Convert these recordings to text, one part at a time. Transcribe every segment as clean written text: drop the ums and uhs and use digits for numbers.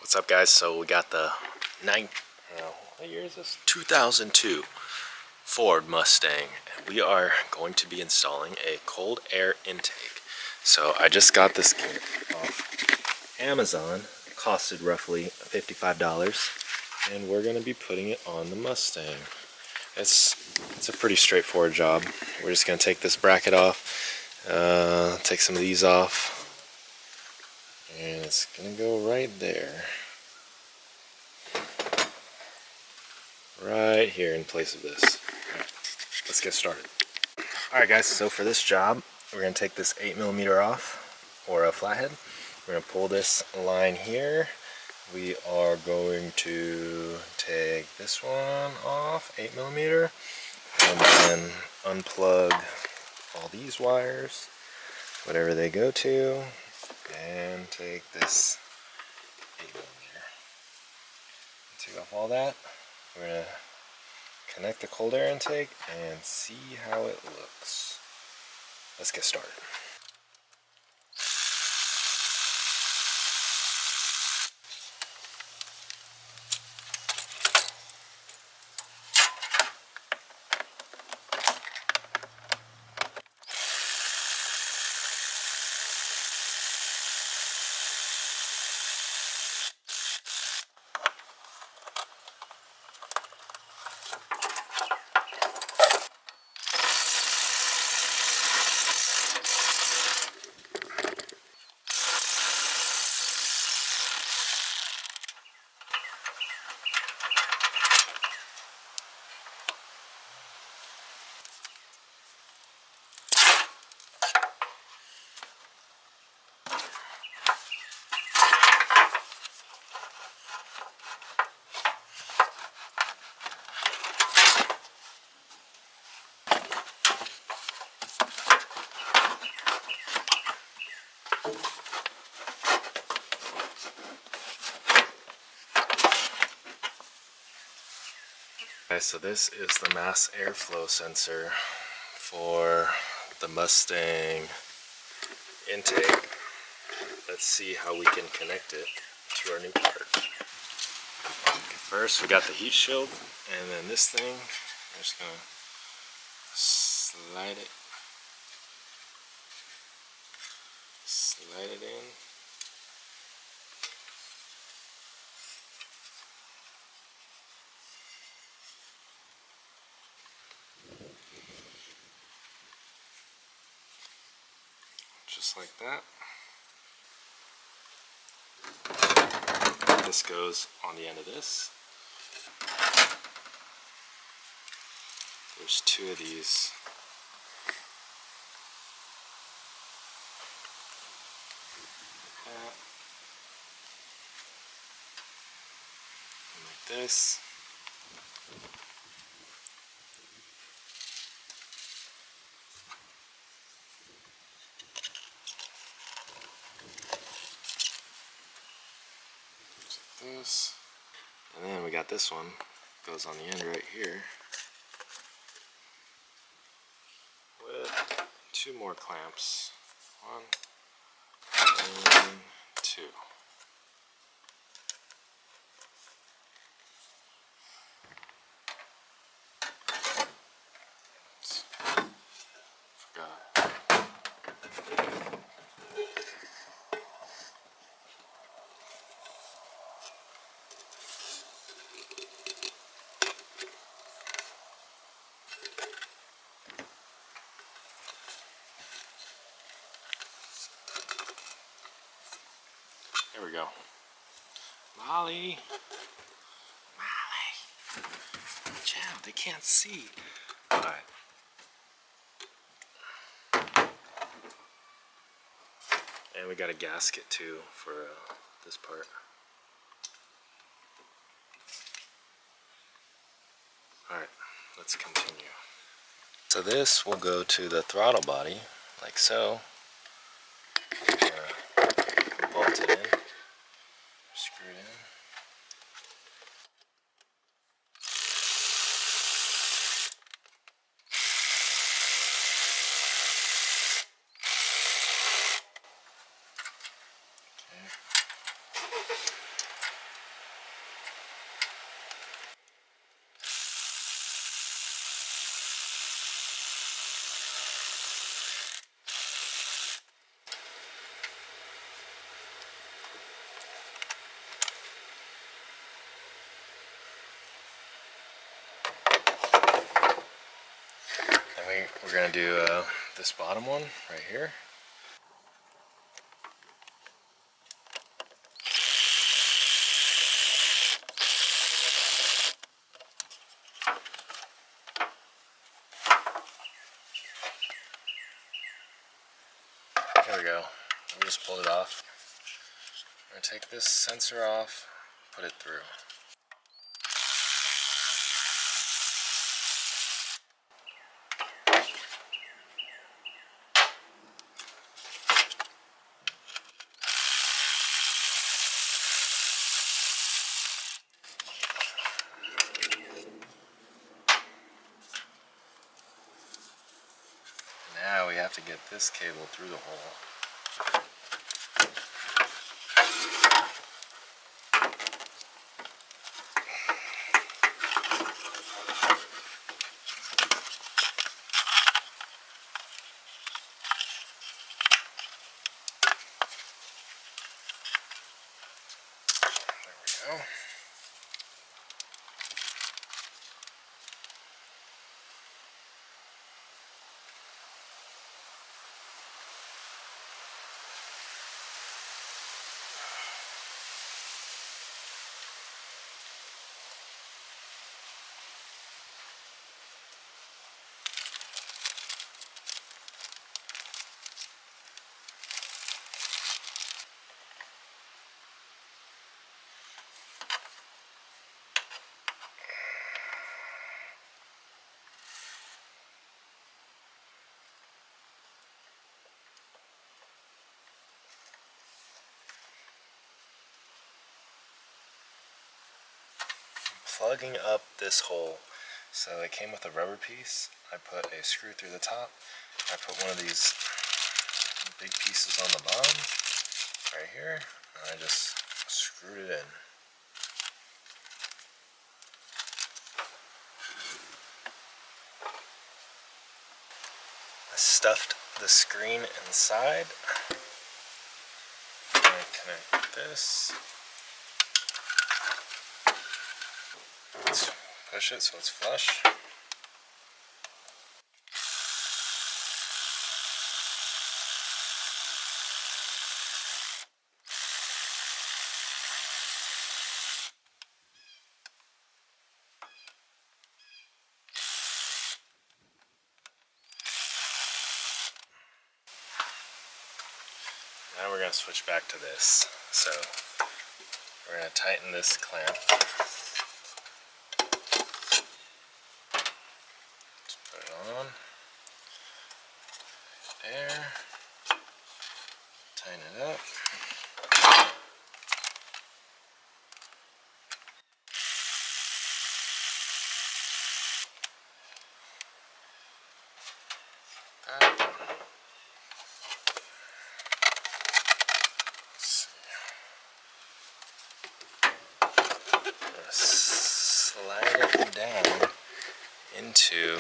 What's up, guys? So we got the what year is this? 2002 Ford Mustang. And we are going to be installing a cold air intake. So I just got this kit off Amazon. It costed roughly $55, and we're going to be putting it on the Mustang. It's a pretty straightforward job. We're just going to take this bracket off, take some of these off, and it's going to go right there. Right here in place of this. Right, let's get started. Alright guys, so for this job, we're going to take this 8mm off, or a flathead. We're going to pull this line here. We are going to take this one off, 8mm, and then unplug all these wires, whatever they go to, and take this 8mm. Take off all that. We're going to connect the cold air intake and see how it looks. Let's get started. Okay, so this is the mass airflow sensor for the Mustang intake. Let's see how we can connect it to our new part. Okay, first we got the heat shield, and then this thing, I'm just gonna slide it in. Just like that. This goes on the end of this. There's two of these. Like this. This, and then we got this one, goes on the end right here with two more clamps, 1 and 2. Oops. Forgot. There we go. Molly! Watch out, they can't see. Alright. And we got a gasket too for this part. Alright, let's continue. So this will go to the throttle body, like so. Bolt it in, screw it in. Alright, we're gonna do this bottom one right here. There we go. We just pulled it off. I'm gonna take this sensor off, put it through. Now we have to get this cable through the hole. There we go. Plugging up this hole. So it came with a rubber piece. I put a screw through the top. I put one of these big pieces on the bottom right here, and I just screwed it in. I stuffed the screen inside. I'm going to connect this. Let's push it so it's flush. Now we're going to switch back to this. So we're going to tighten this clamp. Just put it on. There. Tighten it up. Slide it down into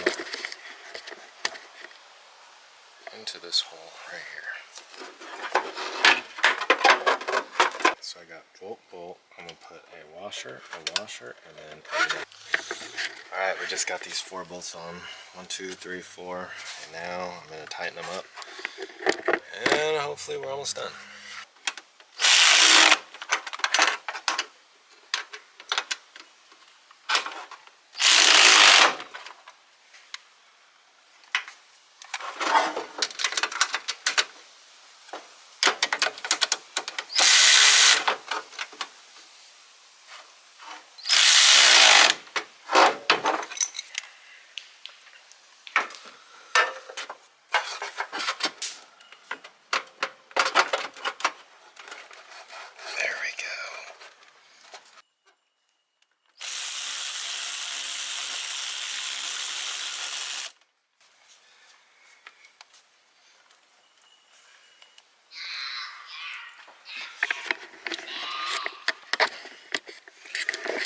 this hole right here. So I got bolt. I'm gonna put a washer, and then alright, we just got these 4 bolts on. 1, 2, 3, 4, and now I'm gonna tighten them up, and hopefully we're almost done.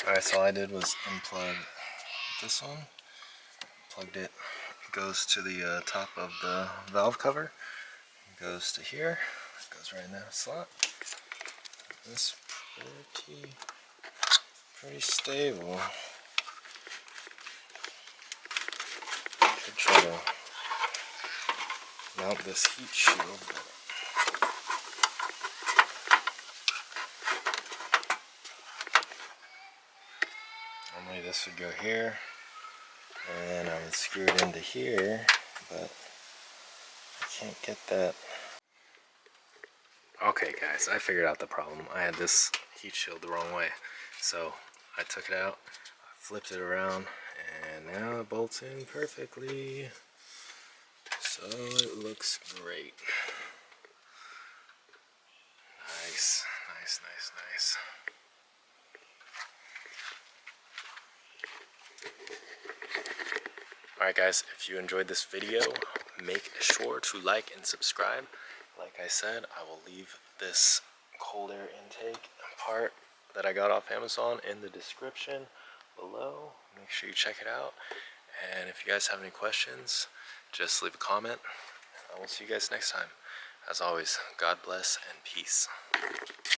Alright, so all I did was unplug this one, plugged it, it goes to the top of the valve cover, it goes to here, it goes right in that slot. It's pretty stable. Could try to mount this heat shield. Normally this would go here, and I would screw it into here, but I can't get that. Okay guys, I figured out the problem. I had this heat shield the wrong way. So I took it out, I flipped it around, and now it bolts in perfectly. So it looks great. Nice, nice, nice, nice. Alright guys, if you enjoyed this video, make sure to like and subscribe. Like I said, I will leave this cold air intake part that I got off Amazon in the description below. Make sure you check it out. And if you guys have any questions, just leave a comment. I will see you guys next time. As always, God bless and peace.